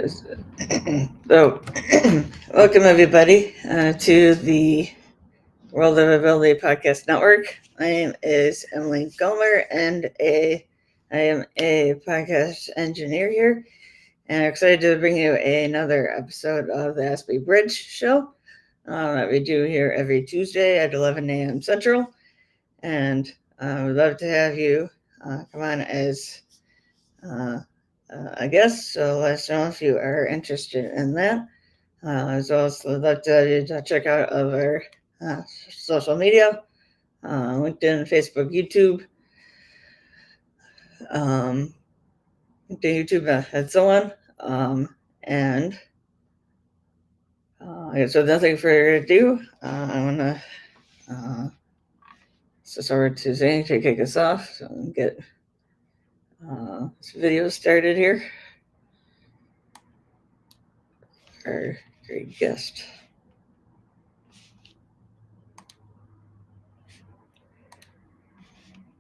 So, welcome everybody to the World of Ability Podcast Network. My name is Emily Gomer, and I am a podcast engineer here, and I'm excited to bring you another episode of the Aspie Bridge Show that we do here every Tuesday at 11 a.m. Central. And we'd love to have you come on as a guest, so let us know if you are interested in that. As well as I'd like to check out our social media, LinkedIn, Facebook, YouTube, and so on. And so nothing further ado, I want to switch over to Zane to kick us off, so we can get this video started here. Our great guest.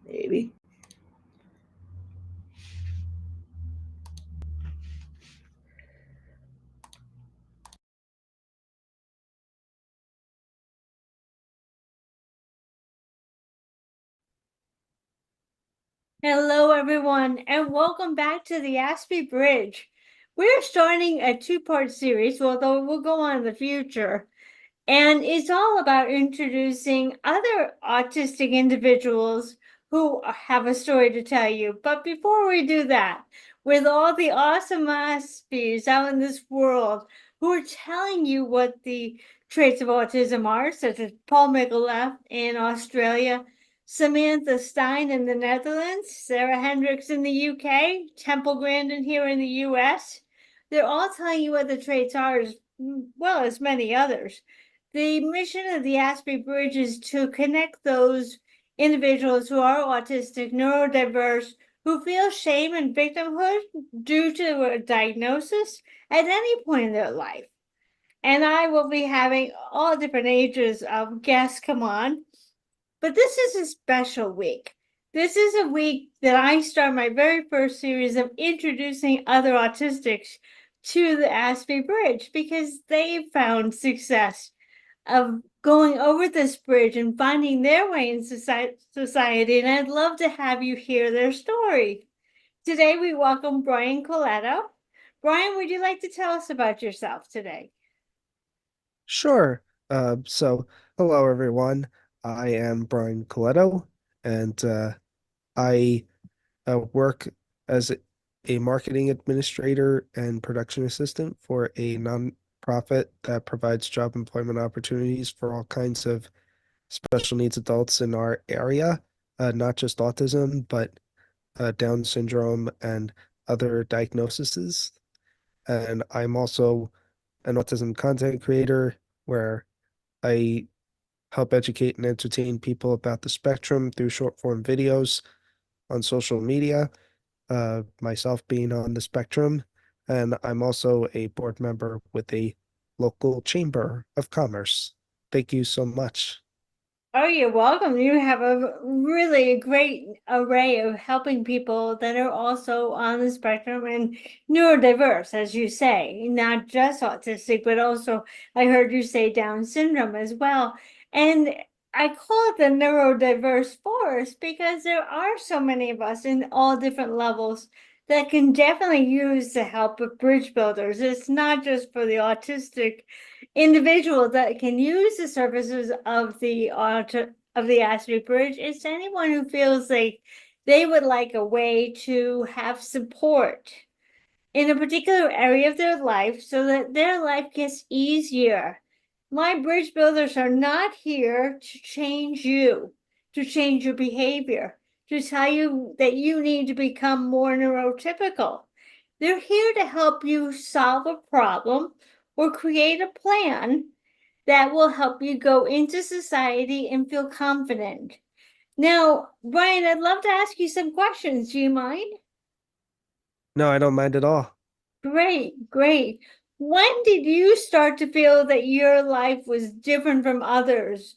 Maybe. Hello, everyone, and welcome back to the Aspie Bridge. We're starting a two-part series, although we'll go on in the future, and it's all about introducing other autistic individuals who have a story to tell you. But before we do that, with all the awesome Aspies out in this world who are telling you what the traits of autism are, such as Paul Michelef in Australia, Samantha Stein in the Netherlands, Sarah Hendricks in the UK, Temple Grandin here in the US. They're all telling you what the traits are, as well as many others. The mission of the Aspie Bridge is to connect those individuals who are autistic, neurodiverse, who feel shame and victimhood due to a diagnosis at any point in their life. And I will be having all different ages of guests come on. But this is a special week. This is a week that I start my very first series of introducing other autistics to the Aspie Bridge because they found success of going over this bridge and finding their way in society. And I'd love to have you hear their story. Today, we welcome Brian Colletto. Brian, would you like to tell us about yourself today? Sure. So hello everyone. I am Brian Colletto, and I work as a marketing administrator and production assistant for a nonprofit that provides job employment opportunities for all kinds of special needs adults in our area, not just autism, but Down syndrome and other diagnoses. And I'm also an autism content creator where I help educate and entertain people about the spectrum through short form videos on social media, myself being on the spectrum. And I'm also a board member with a local chamber of commerce. Thank you so much. Oh, you're welcome. You have a really great array of helping people that are also on the spectrum and neurodiverse, as you say, not just autistic, but also I heard you say Down syndrome as well. And I call it the neurodiverse forest because there are so many of us in all different levels that can definitely use the help of bridge builders. It's not just for the autistic individual that can use the services of the Aspie Bridge. It's anyone who feels like they would like a way to have support in a particular area of their life so that their life gets easier. My bridge builders are not here to change you, to change your behavior, to tell you that you need to become more neurotypical. They're here to help you solve a problem or create a plan that will help you go into society and feel confident. Now, Brian, I'd love to ask you some questions. Do you mind? No, I don't mind at all. Great, great. When did you start to feel that your life was different from others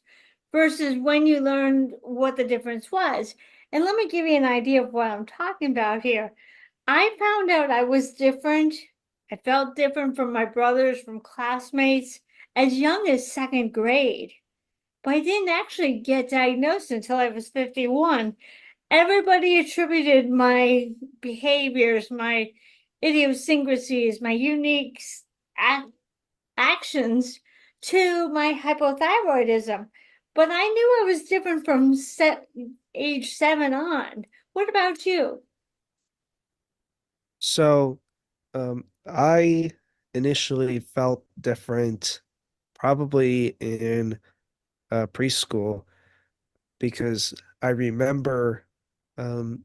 versus when you learned what the difference was? And let me give you an idea of what I'm talking about here. I found out I was different I felt different from my brothers, from classmates, as young as second grade. But I didn't actually get diagnosed until I was 51. Everybody attributed my behaviors, my idiosyncrasies, my unique actions to my hypothyroidism. But I knew I was different from age 7 on. What about you? So, I initially felt different probably in preschool because I remember, um,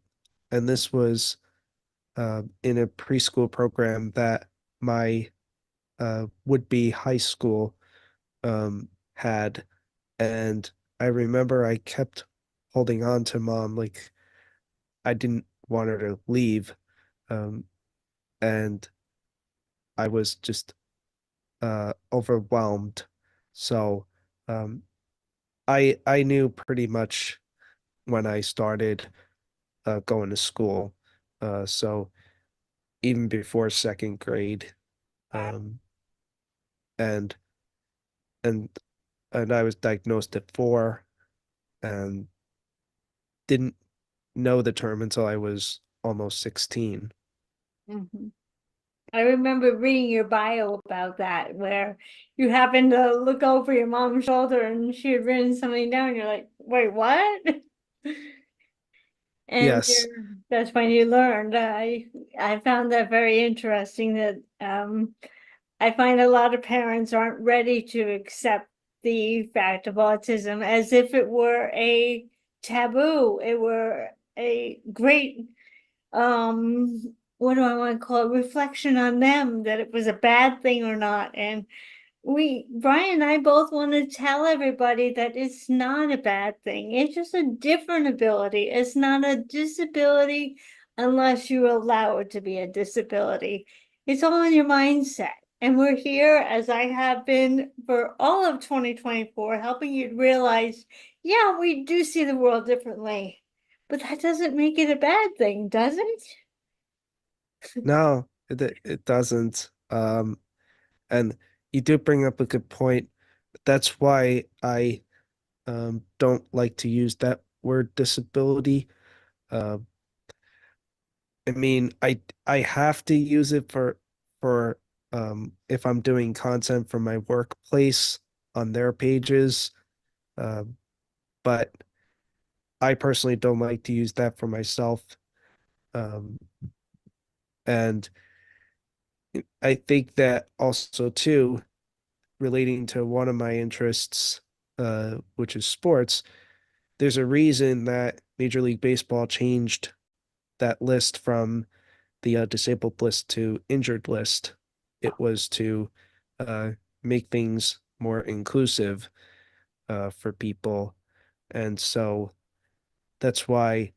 and this was in a preschool program that my would-be high school had, and I remember I kept holding on to mom, like I didn't want her to leave, um, and I was just overwhelmed. So um, I knew pretty much when I started going to school. So even before second grade, um, and and and I was diagnosed at 4 and didn't know the term until I was almost 16. Mhm. I remember reading your bio about that, where you happened to look over your mom's shoulder and she had written something down. You're like, wait, what? And Yes. that's when you learned. I found that very interesting that I find a lot of parents aren't ready to accept the fact of autism as if it were a taboo. It were a great what do I want to call it? Reflection on them, that it was a bad thing or not. And Brian and I both want to tell everybody that it's not a bad thing. It's just a different ability. It's not a disability unless you allow it to be a disability. It's all in your mindset. And we're here, as I have been for all of 2024, helping you realize, yeah, we do see the world differently, but that doesn't make it a bad thing, does it? No, it doesn't. And you do bring up a good point. That's why I don't like to use that word disability. Uh, I mean, I have to use it for if I'm doing content for my workplace on their pages, uh, but I personally don't like to use that for myself. Um, and I think that also too, relating to one of my interests, which is sports, there's a reason that Major League Baseball changed that list from the disabled list to injured list. It was to uh, make things more inclusive for people. And so that's why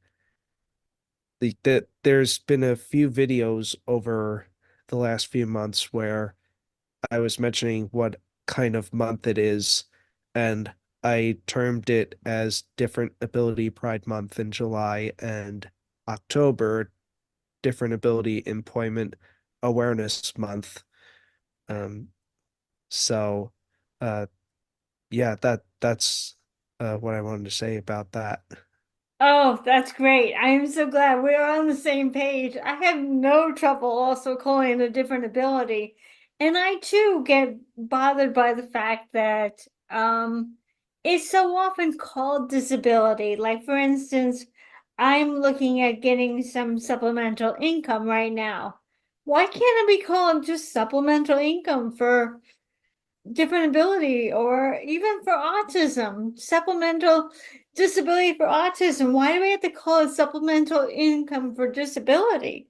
there's been a few videos over the last few months where I was mentioning what kind of month it is, and I termed it as Different Ability Pride Month in July and October Different Ability Employment Awareness Month. Um, so uh yeah, that's what I wanted to say about that. Oh, that's great. I am so glad we're on the same page. I have no trouble also calling it a different ability. And I too get bothered by the fact that it's so often called disability. Like for instance, I'm looking at getting some supplemental income right now. Why can't it be called just supplemental income for different ability, or even for autism, supplemental disability for autism? Why do we have to call it supplemental income for disability?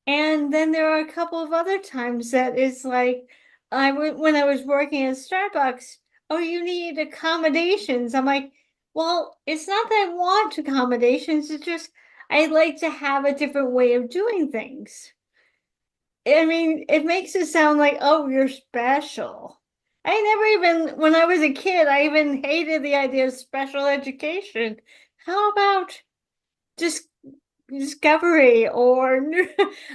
And then there are a couple of other times that it's like when I was working at Starbucks, oh, you need accommodations. I'm like, well, it's not that I want accommodations, it's just I'd like to have a different way of doing things. I mean, it makes it sound like, oh, you're special. I never even, when I was a kid, I even hated the idea of special education. How about just discovery or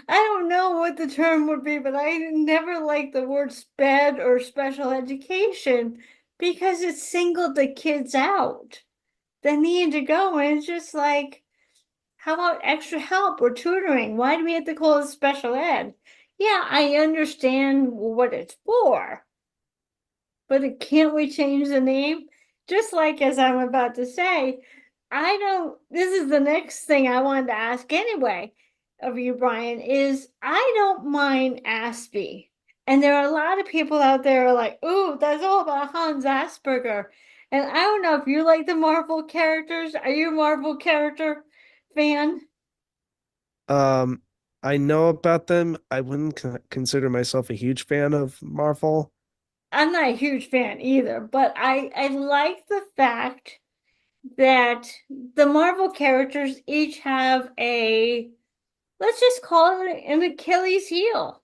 I don't know what the term would be, but I never liked the word SPED or special education because it singled the kids out that needed to go. And it's just like, how about extra help or tutoring? Why do we have to call it special ed? Yeah, I understand what it's for, but can't we change the name? Just like as I'm about to say, this is the next thing I wanted to ask anyway of you, Brian, is I don't mind Aspie. And there are a lot of people out there who are like, ooh, that's all about Hans Asperger. And I don't know if you like the Marvel characters. Are you a Marvel character fan? I know about them. I wouldn't consider myself a huge fan of Marvel. I'm not a huge fan either, but I like the fact that the Marvel characters each have let's just call it an Achilles heel.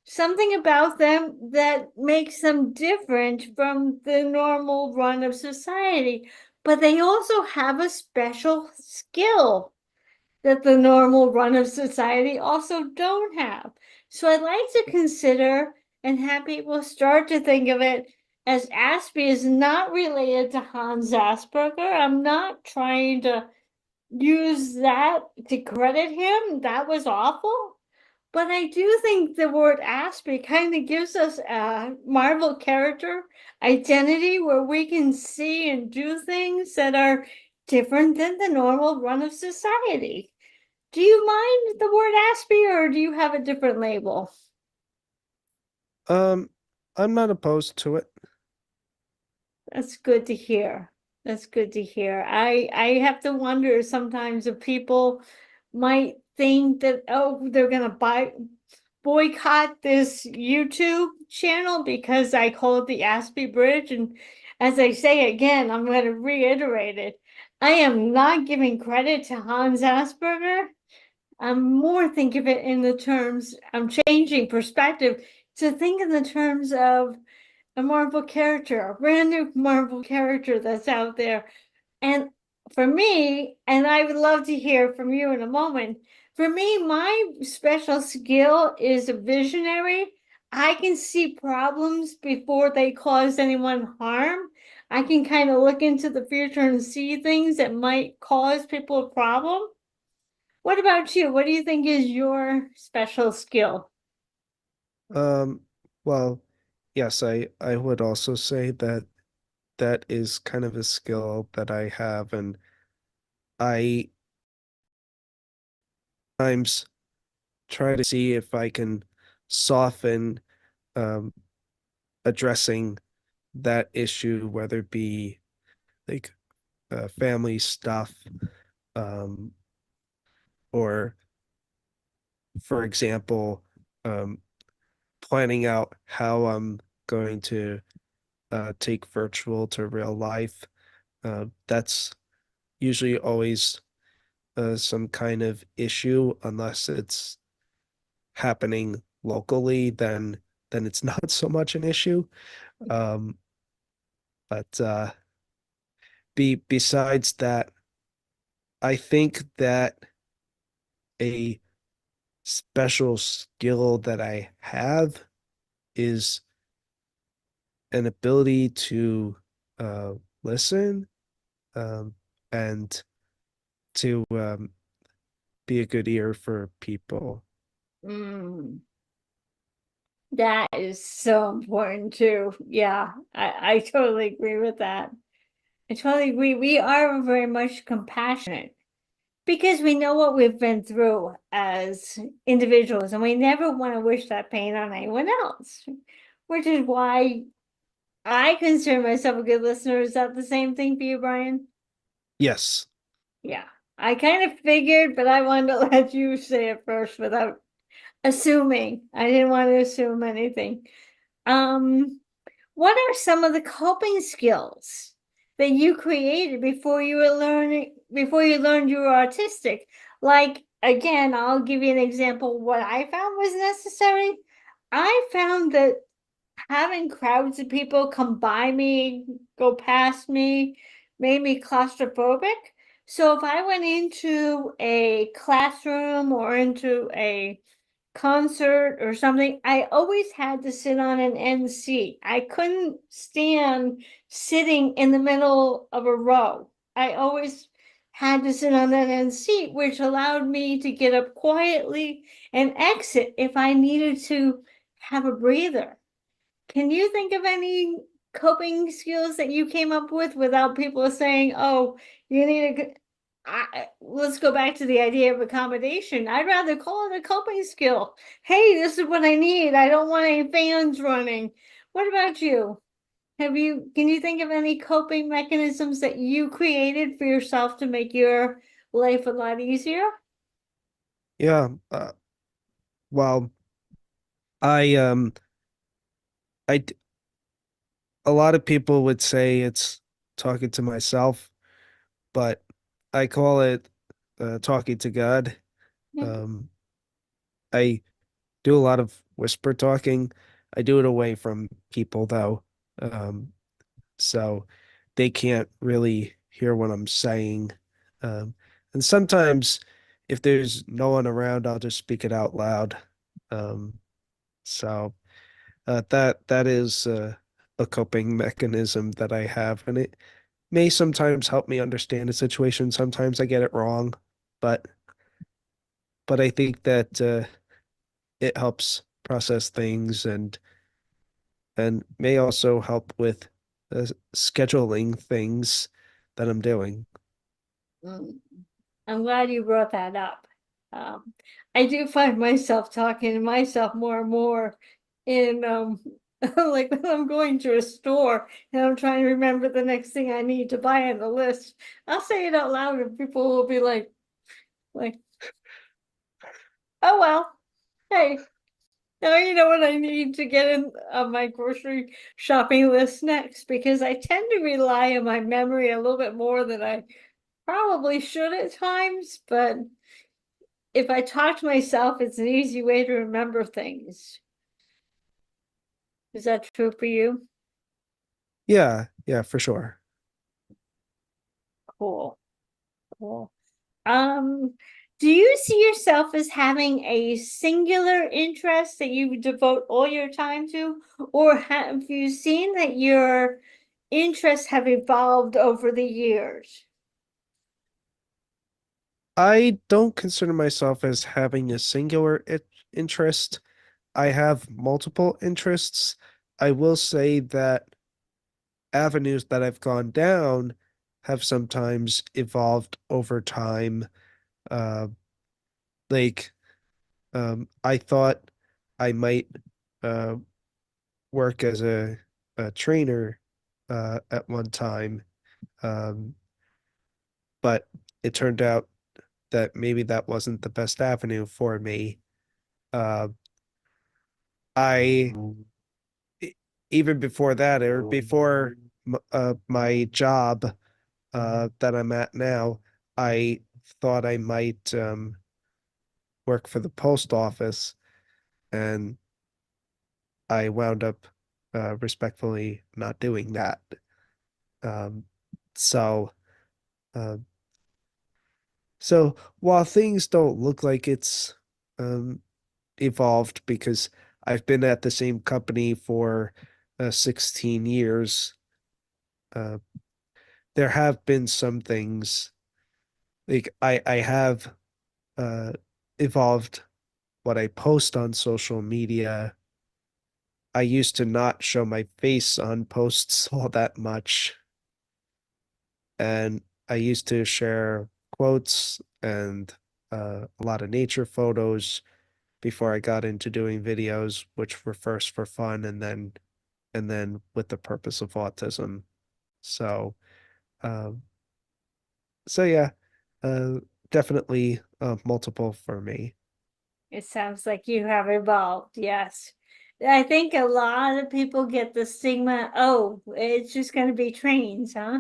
Something about them that makes them different from the normal run of society, but they also have a special skill that the normal run of society also don't have. So I'd like to consider and have people start to think of it as Aspie is not related to Hans Asperger. I'm not trying to use that to credit him. That was awful. But I do think the word Aspie kind of gives us a Marvel character identity where we can see and do things that are different than the normal run of society. Do you mind the word Aspie or do you have a different label? Um, I'm not opposed to it. That's good to hear. That's good to hear. I have to wonder sometimes if people might think that, oh, they're gonna boycott this YouTube channel because I call it the Aspie Bridge. And as I say again, I'm going to reiterate it. I am not giving credit to Hans Asperger. I'm more think of it in the terms, I'm changing perspective to think in the terms of a Marvel character, a brand new Marvel character that's out there. And for me, and I would love to hear from you in a moment, for me, my special skill is a visionary. I can see problems before they cause anyone harm. I can kind of look into the future and see things that might cause people a problem. What about you? What do you think is your special skill? Um, well, yes, I would also say that that is kind of a skill that I have, and I sometimes try to see if I can soften um addressing that issue, whether it be like family stuff, um, or for example, um, planning out how I'm going to take virtual to real life. That's usually always some kind of issue, unless it's happening locally, then it's not so much an issue. Um, but besides that, I think that a special skill that I have is an ability to uh, listen, um, and to be a good ear for people. Mm, that is so important too. Yeah, I totally agree with that. I totally agree. We are very much compassionate because we know what we've been through as individuals and we never want to wish that pain on anyone else, which is why I consider myself a good listener. Is that the same thing for you, Brian? Yes. Yeah, I kind of figured, but I wanted to let you say it first without assuming. I didn't want to assume anything. Um, what are some of the coping skills that you created before you learned you were autistic? Like, again, I'll give you an example. What I found was necessary. I found that having crowds of people come by me, go past me, made me claustrophobic. So if I went into a classroom or into a concert or something, I always had to sit on an end seat. I couldn't stand sitting in the middle of a row. I always had to sit on that end seat, which allowed me to get up quietly and exit if I needed to have a breather. Can you think of any coping skills that you came up with without people saying, "Oh, you need a..." Let's go back to the idea of accommodation. I'd rather call it a coping skill. Hey, this is what I need. I don't want any fans running. What about you? Can you think of any coping mechanisms that you created for yourself to make your life a lot easier? Yeah, well, I I d- a lot of people would say it's talking to myself, but I call it talking to God. Mhm. Um, I do a lot of whisper talking. I do it away from people though. Um, so they can't really hear what I'm saying. Um, and sometimes if there's no one around, I'll just speak it out loud. Um, so that is a coping mechanism that I have, and it may sometimes help me understand a situation. Sometimes I get it wrong, but I think that it helps process things and may also help with scheduling things that I'm doing. Mm. I'm glad you brought that up. Um, I do find myself talking to myself more and more in like when I'm going to a store and I'm trying to remember the next thing I need to buy on the list. I'll say it out loud and people will be like, oh well, hey, now you know what I need to get in on my grocery shopping list next, because I tend to rely on my memory a little bit more than I probably should at times, but if I talk to myself, it's an easy way to remember things. Is that true for you? Yeah, yeah, for sure. Cool. Cool. Um, do you see yourself as having a singular interest that you devote all your time to, or have you seen that your interests have evolved over the years? I don't consider myself as having a singular interest. I have multiple interests. I will say that avenues that I've gone down have sometimes evolved over time. Uh, like, I thought I might uh, work as a trainer at one time, um, but it turned out that maybe that wasn't the best avenue for me. Uh, I even before that, or before my job that I'm at now, I thought I might work for the post office, and I wound up respectfully not doing that. Um, so, uh, so while things don't look like it's um, evolved because I've been at the same company for 16 years, uh, there have been some things like I have uh, evolved what I post on social media. I used to not show my face on posts all that much, and I used to share quotes and a lot of nature photos before I got into doing videos, which were first for fun and then with the purpose of autism. So, um, so yeah, uh, definitely multiple for me. It sounds like you have evolved, yes. I think a lot of people get the stigma, oh, it's just going to be trains, huh?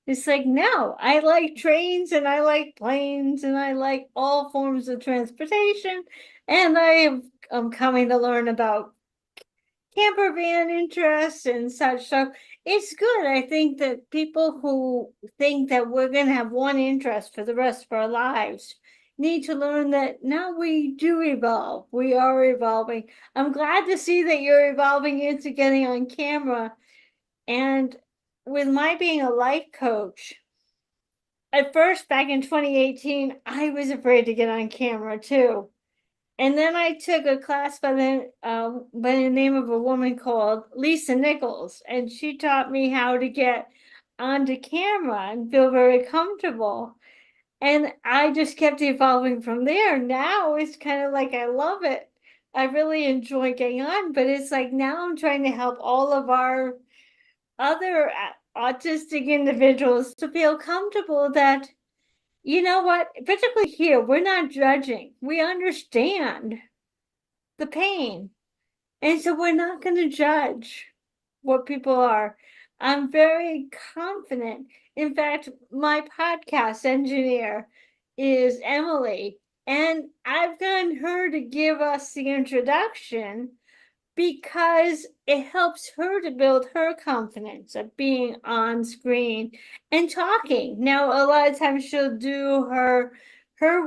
It's like, no, I like trains and I like planes and I like all forms of transportation. And I'm coming to learn about camper van interests and such. So it's good. I think that people who think that we're going to have one interest for the rest of our lives need to learn that now we do evolve. We are evolving. I'm glad to see that you're evolving into getting on camera. And with my being a life coach, at first, back in 2018, I was afraid to get on camera too. And then I took a class by the name of a woman called Lisa Nichols, and she taught me how to get onto camera and feel very comfortable. And I just kept evolving from there. Now it's kind of like I love it. I really enjoy getting on, but it's like now I'm trying to help all of our other autistic individuals to feel comfortable that, you know what, particularly here, we're not judging. We understand the pain. And so we're not going to judge what people are. I'm very confident. In fact, my podcast engineer is Emily, and I've gotten her to give us the introduction because it helps her to build her confidence of being on screen and talking. Now, a lot of times she'll do her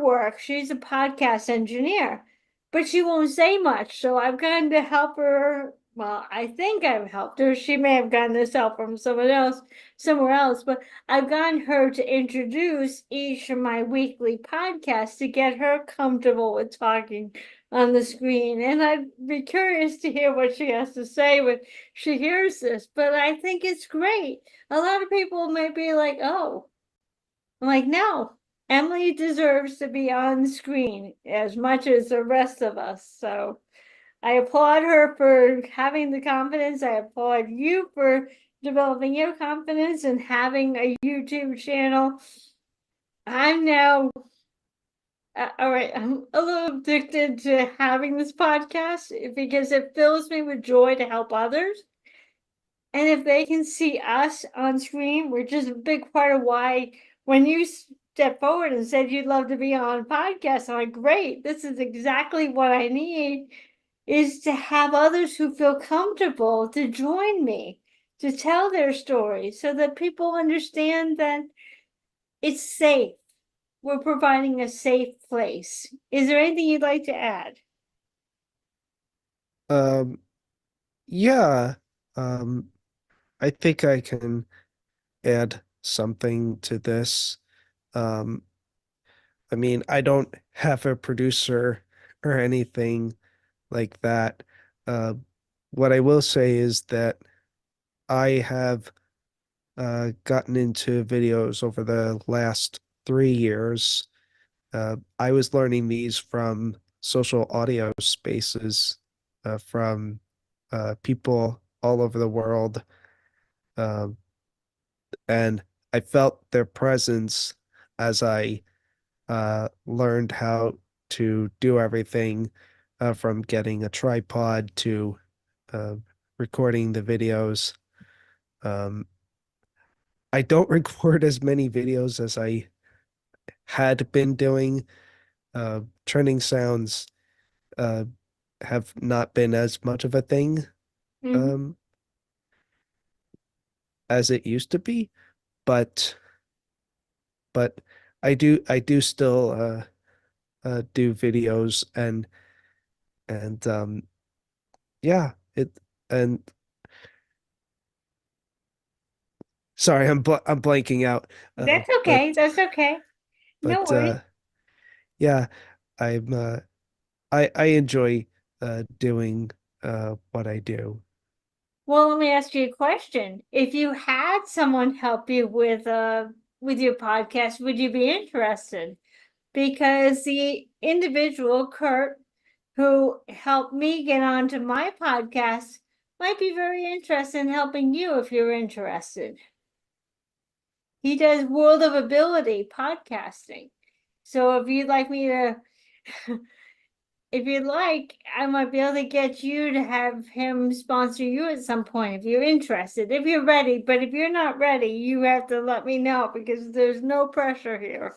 work. She's a podcast engineer, but she won't say much. So I've gotten to help her. Well, I think I've helped her. She may have gotten this help from somewhere else, but I've gotten her to introduce each of my weekly podcasts to get her comfortable with talking on the screen. And I'd be curious to hear what she has to say when she hears this, but I think it's great. A lot of people might be like, oh, I'm like, no, Emily deserves to be on screen as much as the rest of us. So I applaud her for having the confidence. I applaud you for developing your confidence and having a YouTube channel. I'm now all right, I'm a little addicted to having this podcast because it fills me with joy to help others. And if they can see us on screen, which is a big part of why when you stepped forward and said you'd love to be on podcast, I'm like, great, this is exactly what I need, is to have others who feel comfortable to join me, to tell their stories so that people understand that it's safe. We're providing a safe place. Is there anything you'd like to add? Um, yeah, um, I think I can add something to this. Um, I mean, I don't have a producer or anything like that. Uh, what I will say is that I have gotten into videos over the last 3 years. I was learning these from social audio spaces, from people all over the world. Um, and I felt their presence as I learned how to do everything, from getting a tripod to uh, recording the videos. Um, I don't record as many videos as I had been doing. Trending sounds uh, have not been as much of a thing, Mhm. um, as it used to be, but but I do still do videos, and yeah, it and sorry, I'm blanking out, That's but okay. That's okay. No but worries. yeah, I'm I enjoy doing what I do. Well, let me ask you a question. If you had someone help you with your podcast, would you be interested? Because the individual, Kurt, who helped me get onto my podcast, might be very interested in helping you if you're interested. He does World of Ability podcasting. So if you'd like me to, if you'd like, I might be able to get you to have him sponsor you at some point if you're interested, if you're ready. But if you're not ready, you have to let me know because there's no pressure here.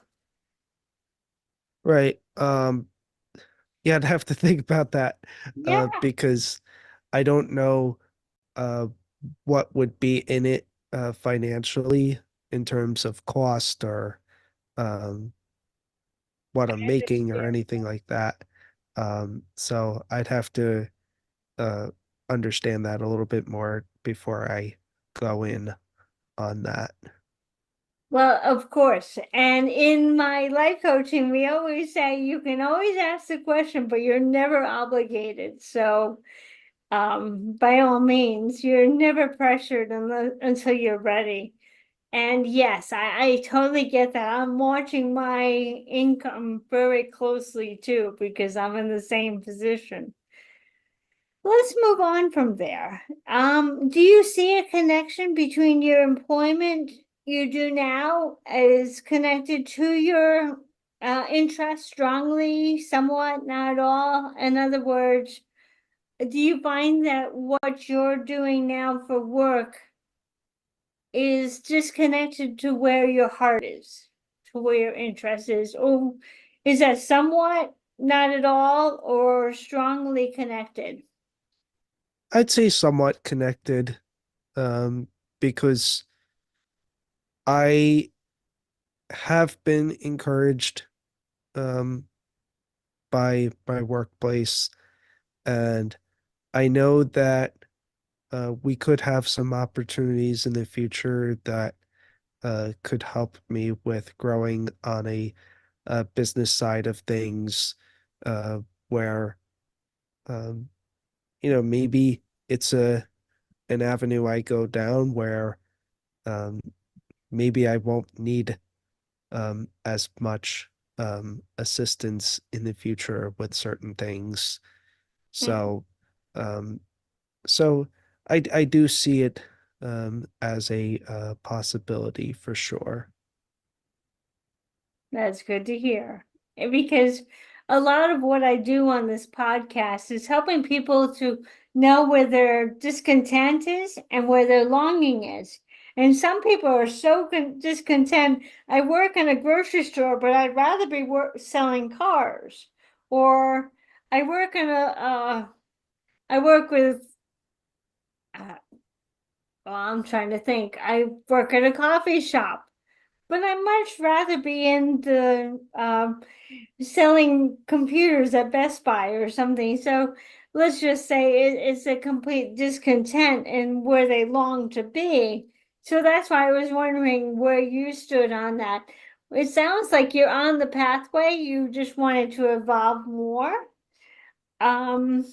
Right. Yeah, I'd have to think about that, Yeah. because I don't know uh, what would be in it financially in terms of cost or um, what I'm making or anything like that. So I'd have to uh, understand that a little bit more before I go in on that. Well, of course. And in my life coaching, we always say you can always ask the question, but you're never obligated. So, by all means, you're never pressured until you're ready. And yes, I totally get that. I'm watching my income very closely too, because I'm in the same position. Let's move on from there. Do you see a connection between your employment you do now is connected to your interest strongly, somewhat, not at all? In other words, do you find that what you're doing now for work is disconnected to where your heart is, to where your interest is? Or is that somewhat, not at all, or strongly connected? I'd say somewhat connected, because I have been encouraged by my workplace, and I know that we could have some opportunities in the future that could help me with growing on a business side of things, uh, where um, maybe it's an avenue I go down where um, maybe I won't need as much assistance in the future with certain things. Hmm. So, um, so I do see it as a possibility for sure. That's good to hear. Because a lot of what I do on this podcast is helping people to know where their discontent is and where their longing is. And some people are so discontent. I work in a grocery store, but I'd rather be selling cars. Or I work in I work with, uh, well, I'm trying to think. I work at a coffee shop, but I'd much rather be in the selling computers at Best Buy or something. So let's just say it's a complete discontent in where they long to be. So that's why I was wondering where you stood on that. It sounds like you're on the pathway. You just wanted to evolve more. Um,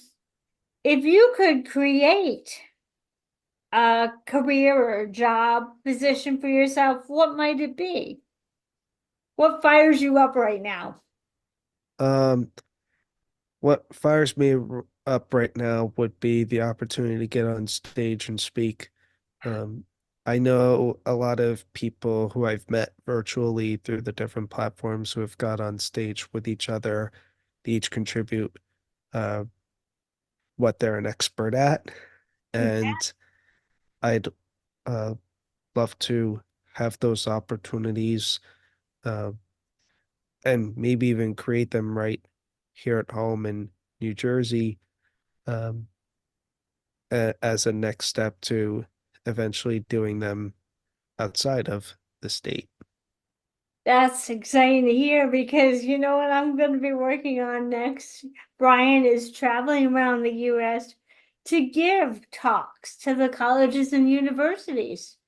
if you could create a career or a job position for yourself, what might it be? What fires you up right now? Um, what fires me up right now would be the opportunity to get on stage and speak. Um, I know a lot of people who I've met virtually through the different platforms who have got on stage with each other. They each contribute uh, what they're an expert at, and I'd uh, love to have those opportunities, uh, and maybe even create them right here at home in New Jersey, um, as a next step to eventually doing them outside of the state. That's exciting to hear because you know what I'm going to be working on next? Brian is traveling around the US to give talks to the colleges and universities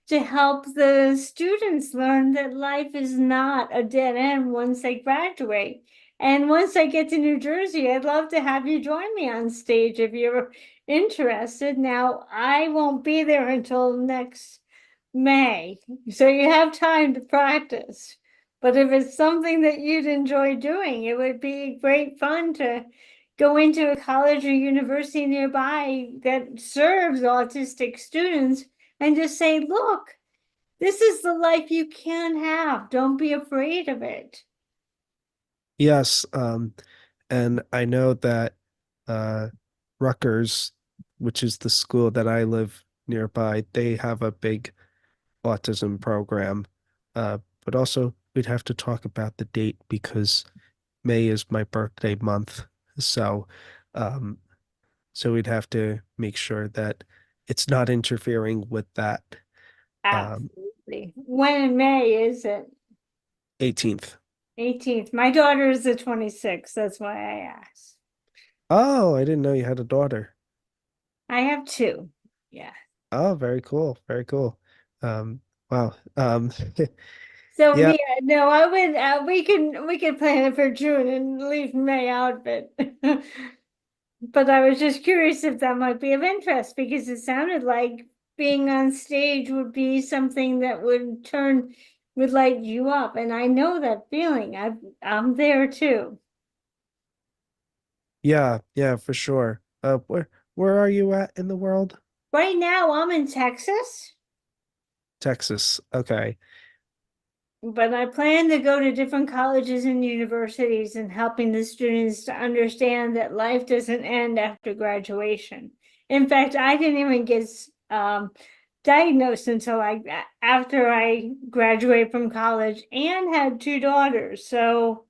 to help the students learn that life is not a dead end once they graduate. And once I get to New Jersey, I'd love to have you join me on stage if you're interested. Now, I won't be there until next May, so you have time to practice. But if it's something that you'd enjoy doing, it would be great fun to go into a college or university nearby that serves autistic students and just say, look, this is the life you can have. Don't be afraid of it. Yes, and I know that uh, Rutgers, which is the school that I live nearby, they have a big autism program. But also, we'd have to talk about the date because May is my birthday month. So, um, So we'd have to make sure that it's not interfering with that. Um, Absolutely. When in May is it? 18th. 18th. My daughter is the 26th. That's why I asked. Oh, I didn't know you had a daughter. I have two. Yeah. Oh, very cool. Very cool. Wow. So Yeah, yeah, no, I would we could plan it for June and leave May out of it. But I was just curious if that might be of interest because it sounded like being on stage would be something that would light you up. And I know that feeling. I'm there too. yeah, for sure. Where are you at in the world? Right now I'm in Texas. Texas. Okay. But I plan to go to different colleges and universities and helping the students to understand that life doesn't end after graduation. In fact, I didn't even get diagnosed until after I graduated from college and had two daughters. So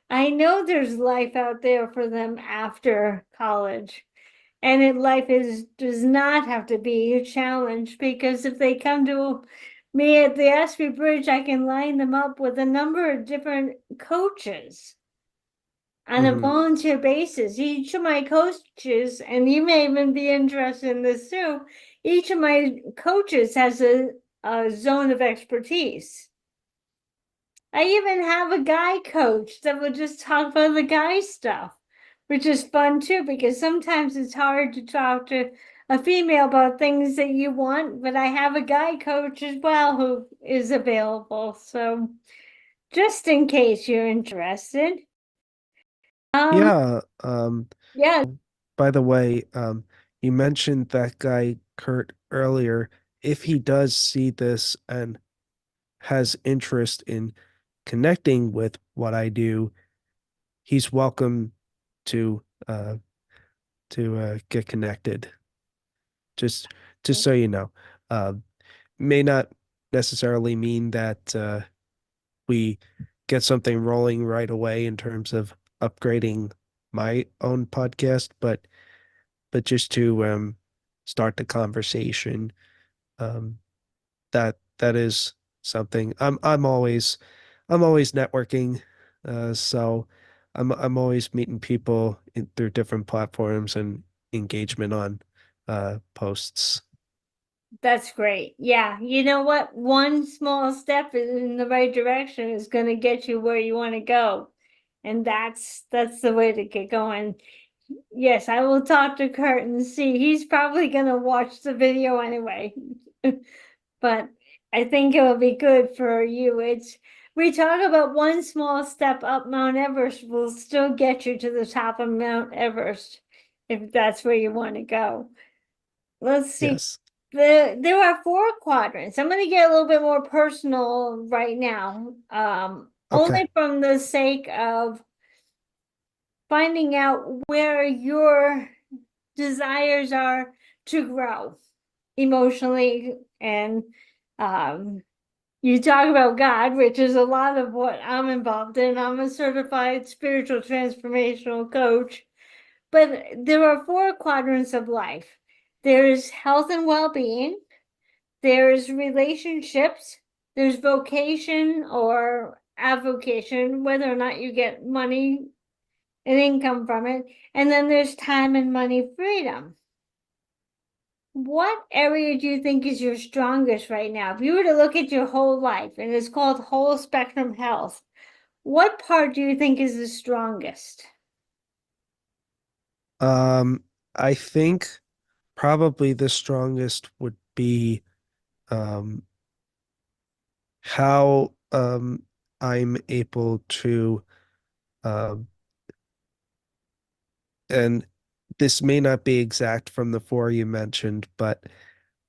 I know there's life out there for them after college. Life does not have to be a challenge because if they come to me at the Aspie Bridge, I can line them up with a number of different coaches on a Hmm. volunteer basis. Each of my coaches, and you may even be interested in this too, each of my coaches has a zone of expertise. I even have a guy coach that will just talk about the guy stuff, which is fun too, because sometimes it's hard to talk to a female about things that you want, but I have a guy coach as well who is available. So just in case you're interested. Um, Yeah. yeah, By the way, you mentioned that guy Kurt earlier. If he does see this and has interest in connecting with what I do, he's welcome to get connected. Just just so you know. Um, may not necessarily mean that we get something rolling right away in terms of upgrading my own podcast, but just to start the conversation. Um, that is something I'm always networking. So I'm always meeting people through different platforms and engagement on posts. that's great. Yeah, you know what? One small step in the right direction is going to get you where you want to go. And that's the way to get going. Yes, I will talk to Kurt and see. He's probably gonna watch the video anyway. But I think it will be good for you. We talk about one small step up Mount Everest will still get you to the top of Mount Everest if that's where you want to go. Let's see. Yes. There are four quadrants. I'm going to get a little bit more personal right now. Okay. Only from the sake of finding out where your desires are to grow emotionally. And you talk about God, which is a lot of what I'm involved in. I'm a certified spiritual transformational coach. But there are four quadrants of life. There's health and well-being, there's relationships, there's vocation or avocation, whether or not you get money and income from it. And then there's time and money freedom. What area do you think is your strongest right now? If you were to look at your whole life, and it's called whole spectrum health, what part do you think is the strongest? Um, I think probably the strongest would be um how I'm able to um and this may not be exact from the four you mentioned, but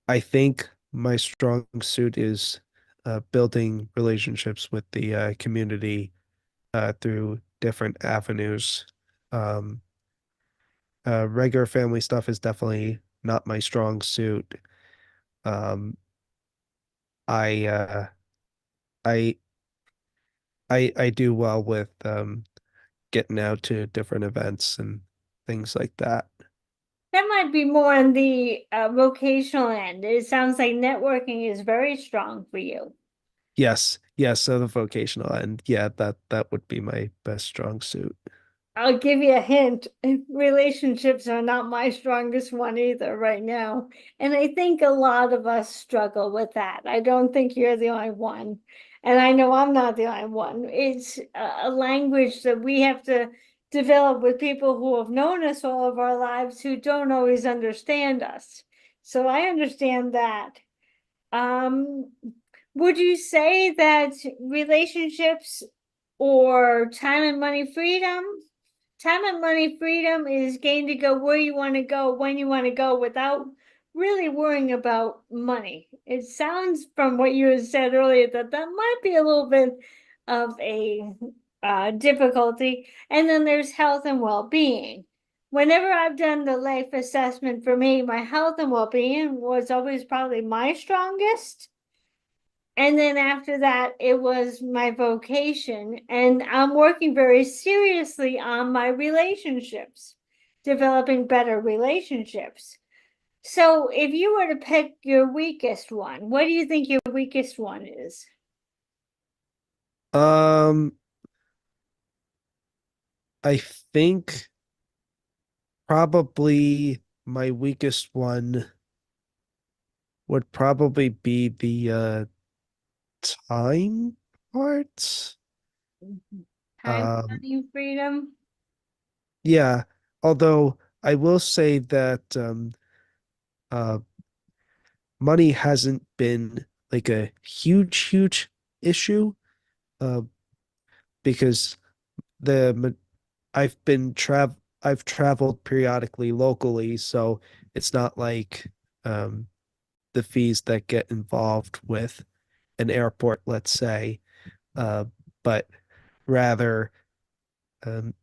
I think my strong suit is building relationships with the community through different avenues. Um, Regular family stuff is definitely not my strong suit. Um, I I I do well with getting out to different events and things like that. That might be more on the vocational end. It sounds like networking is very strong for you. Yes, yes. So the vocational end, yeah, that would be my best strong suit. I'll give you a hint. Relationships are not my strongest one either right now. And I think a lot of us struggle with that. I don't think you're the only one. And I know I'm not the only one. It's a language that we have to develop with people who have known us all of our lives who don't always understand us. So I understand that. Um, would you say that relationships or time and money freedom is getting to go where you want to go, when you want to go without really worrying about money? It sounds from what you had said earlier that that might be a little bit of a difficulty. And then there's health and well-being. Whenever I've done the life assessment for me, my health and well-being was always probably my strongest. And then after that, it was my vocation. And I'm working very seriously on my relationships, developing better relationships. So if you were to pick your weakest one, what do you think your weakest one is? Um, I think probably my weakest one would probably be the time part. Time, Um, money, freedom. yeah, although I will say that uh money hasn't been like a huge issue uh because the I've traveled periodically locally, so it's not like um the fees that get involved with an airport, let's say, uh, but rather um,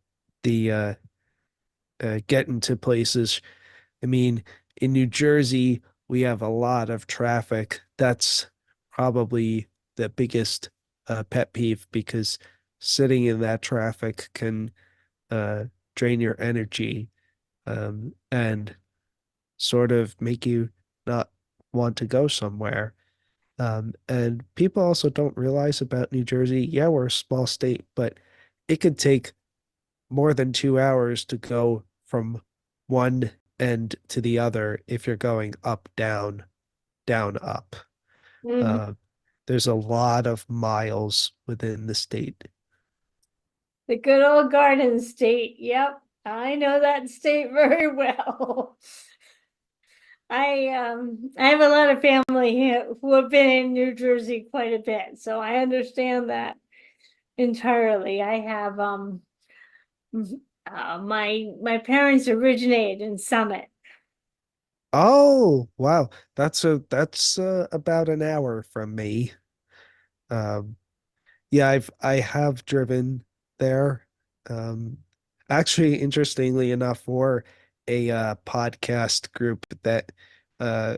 the getting to places. I mean, in New Jersey, we have a lot of traffic. That's probably the biggest pet peeve because sitting in that traffic can uh, drain your energy and sort of make you not want to go somewhere. And people also don't realize about New Jersey. Yeah, we're a small state, but it could take more than 2 hours to go from one end to the other if you're going up, down, down, up. Mhm. Uh, there's a lot of miles within the state. The good old Garden State. Yep, I know that state very well. I have a lot of family here who have been in New Jersey quite a bit, so I understand that entirely. I have my parents originated in Summit. Oh, wow. That's about an hour from me. Um, yeah, I have driven there. Um, actually, interestingly enough, for a podcast group that uh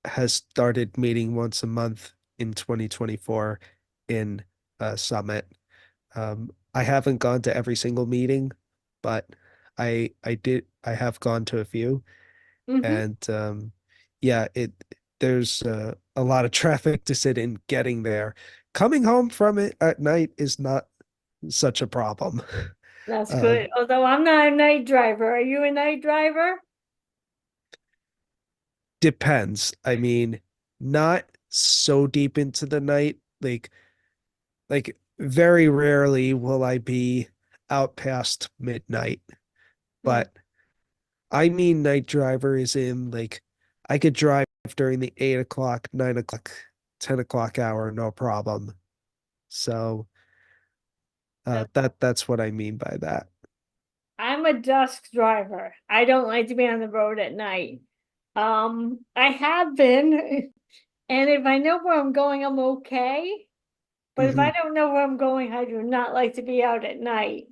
has started meeting once a month in 2024 in Summit. I haven't gone to every single meeting, but I have gone to a few, Mhm. and yeah, it there's a lot of traffic to sit in getting there. Coming home from it at night is not such a problem. That's Uh, good. Although I'm not a night driver. Are you a night driver? depends. I mean, not so deep into the night. Like very rarely will I be out past midnight, Mm, but I mean night driver is in like I could drive during the 8 o'clock, 9 o'clock, 10 o'clock hour, no problem. So that- that's what I mean by that. I'm a dusk driver. I don't like to be on the road at night. I have been, and if I know where I'm going, I'm okay. But if I Mhm. don't know where I'm going, I do not like to be out at night.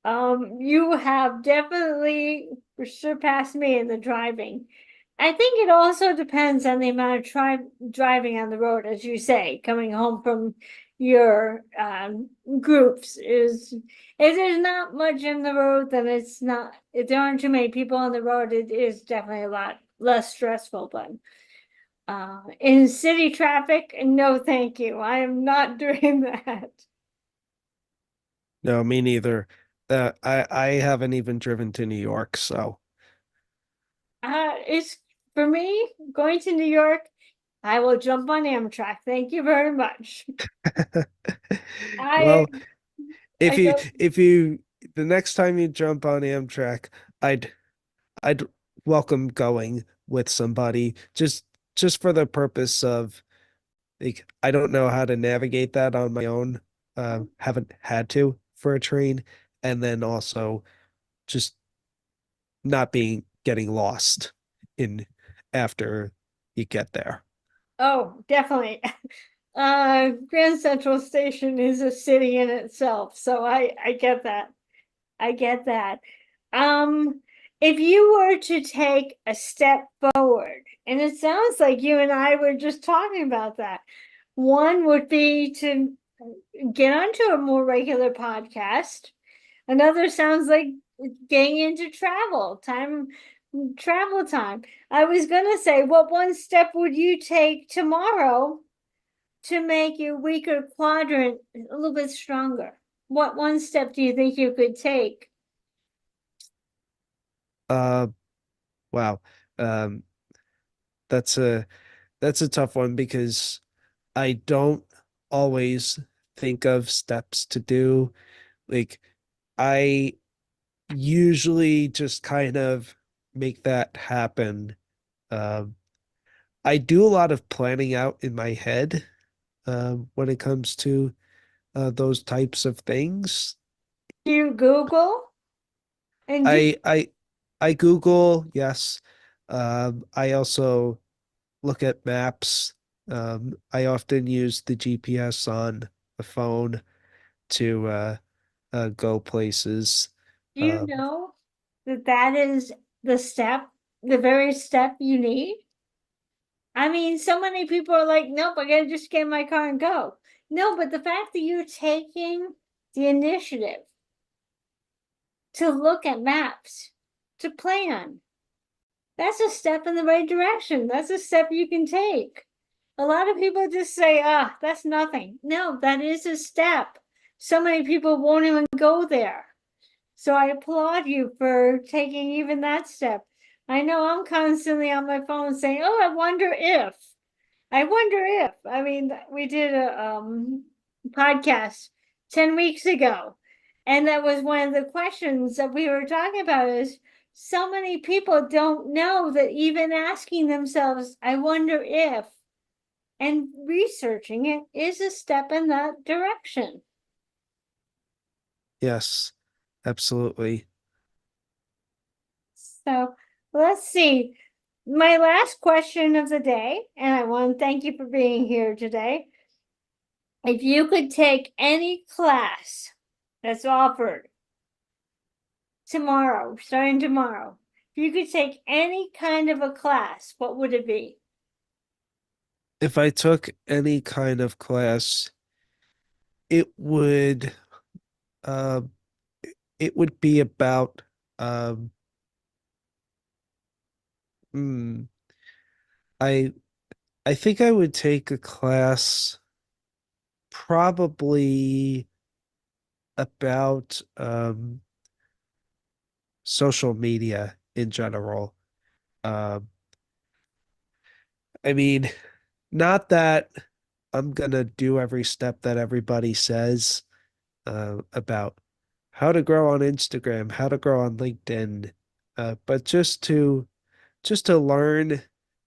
You have definitely surpassed me in the driving. I think it also depends on the amount of driving on the road, as you say, coming home from your groups is if there's not much in the road, then it's not, if there aren't too many people on the road, it is definitely a lot less stressful. But in city traffic, no, thank you. I am not doing that. No, me neither. I haven't even driven to New York, so It's for me going to New York. I will jump on Amtrak. Thank you very much. I well, if I you go. if you the next time you jump on Amtrak, I'd welcome going with somebody just for the purpose of like I don't know how to navigate that on my own. Haven't had to for a train, and then also just not being getting lost in after you get there. Oh, definitely. Grand Central Station is a city in itself, so I get that. I get that. Um, if you were to take a step forward, and it sounds like you and I were just talking about that, one would be to get onto a more regular podcast. Another sounds like getting into travel time. I was gonna say, what one step would you take tomorrow to make your weaker quadrant a little bit stronger? What one step do you think you could take? Uh, wow. Um, that's a tough one because I don't always think of steps to do. Like I usually just kind of make that happen. Um, I do a lot of planning out in my head when it comes to those types of things. Do you Google? And do I I I Google, yes. I also look at maps. I often use the GPS on the phone to go places. you Um, know that that is the step, the very step you need? I mean, so many people are like, nope, I gotta just get in my car and go. No, but the fact that you're taking the initiative to look at maps, to plan, that's a step in the right direction. That's a step you can take. A lot of people just say, ah, that's nothing. No, that is a step. So many people won't even go there. So I applaud you for taking even that step. I know I'm constantly on my phone saying, oh, I wonder if. I wonder if. I mean, we did a podcast 10 weeks ago, and that was one of the questions that we were talking about is so many people don't know that even asking themselves, I wonder if, and researching it is a step in that direction. yes, absolutely. So let's see. My last question of the day, and I want to thank you for being here today. If you could take any class that's offered tomorrow, starting tomorrow, if you could take any kind of a class, what would it be? If I took any kind of class, it would uh, it would be about um, hmm, I I think I would take a class probably about social media in general. Um, I mean, not that I'm gonna do every step that everybody says about how to grow on Instagram, how to grow on LinkedIn, but just to learn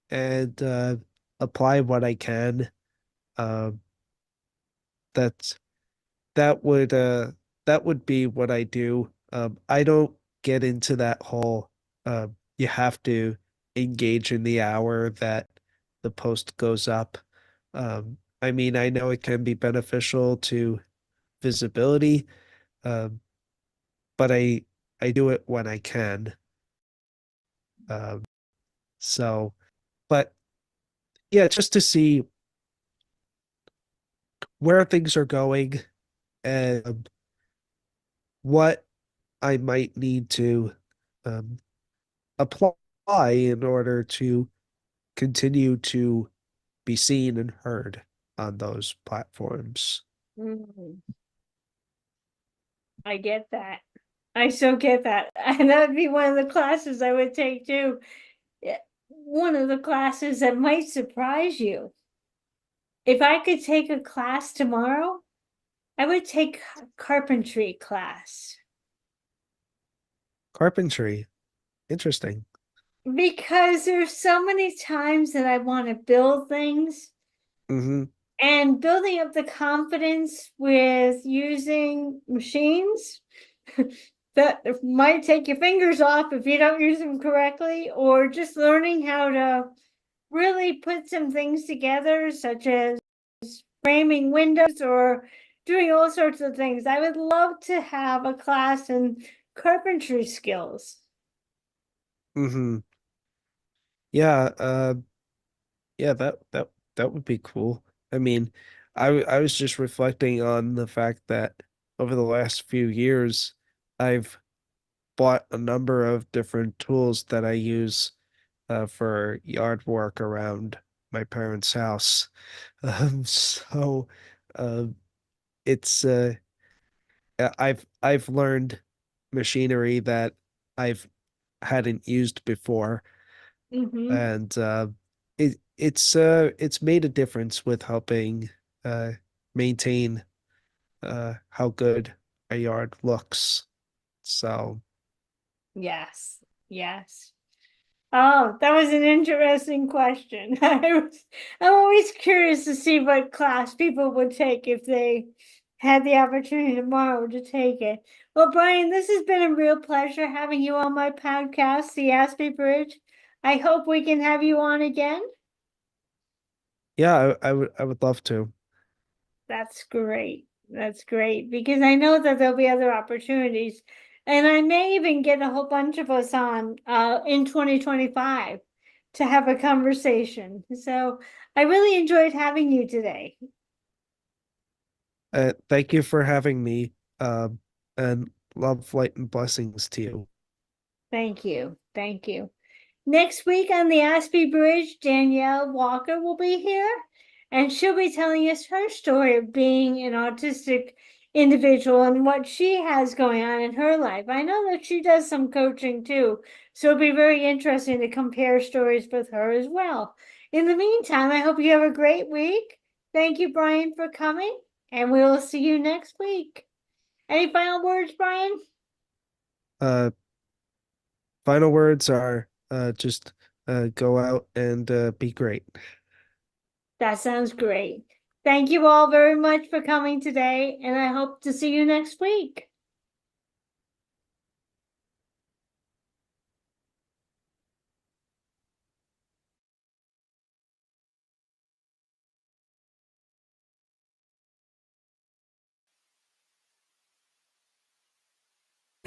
and apply what I can. Um, that's that would uh that would be what I do. I don't get into that whole you have to engage in the hour that the post goes up. I mean, I know it can be beneficial to visibility, um, but I do it when I can. Um, so, but yeah, just to see where things are going and what I might need to um, apply in order to continue to be seen and heard on those platforms. Mm, I get that. I so get that. And that would be one of the classes I would take too. One of the classes that might surprise you. If I could take a class tomorrow, I would take a carpentry class Carpentry, interesting. because there's so many times that I want to build things Hmm. and building up the confidence with using machines that might take your fingers off if you don't use them correctly, or just learning how to really put some things together, such as framing windows or doing all sorts of things. I would love to have a class in carpentry skills. Hmm. Yeah, yeah, that would be cool. I mean, I was just reflecting on the fact that over the last few years, I've bought a number of different tools that I use for yard work around my parents' house. So uh, it's I've learned machinery that I've hadn't used before, Mm-hmm. and it's made a difference with helping uh maintain how good a yard looks. So Yes, yes. Oh, that was an interesting question. I'm always curious to see what class people would take if they had the opportunity tomorrow to take it. Well, Brian, this has been a real pleasure having you on my podcast, The Aspie Bridge. I hope we can have you on again. yeah, I would love to. That's great. That's great because I know that there'll be other opportunities. And I may even get a whole bunch of us on in 2025 to have a conversation. So I really enjoyed having you today. Thank you for having me. And love, light, and blessings to you. Thank you. Thank you. Next week on the Aspie Bridge, Danielle Walker will be here, and she'll be telling us her story of being an autistic individual and what she has going on in her life. I know that she does some coaching too, so it'll be very interesting to compare stories with her as well. In the meantime, I hope you have a great week. Thank you, Brian, for coming, and we'll see you next week. Any final words, Brian? Uh, Final words are just go out and be great. That sounds great. Thank you all very much for coming today, and I hope to see you next week.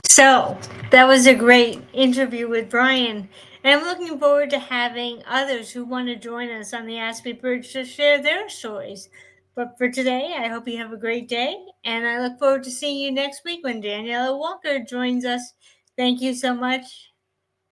So that was a great interview with Brian. And I'm looking forward to having others who want to join us on the Aspie Bridge to share their stories. But for today, I hope you have a great day. And I look forward to seeing you next week when Daniela Walker joins us. Thank you so much.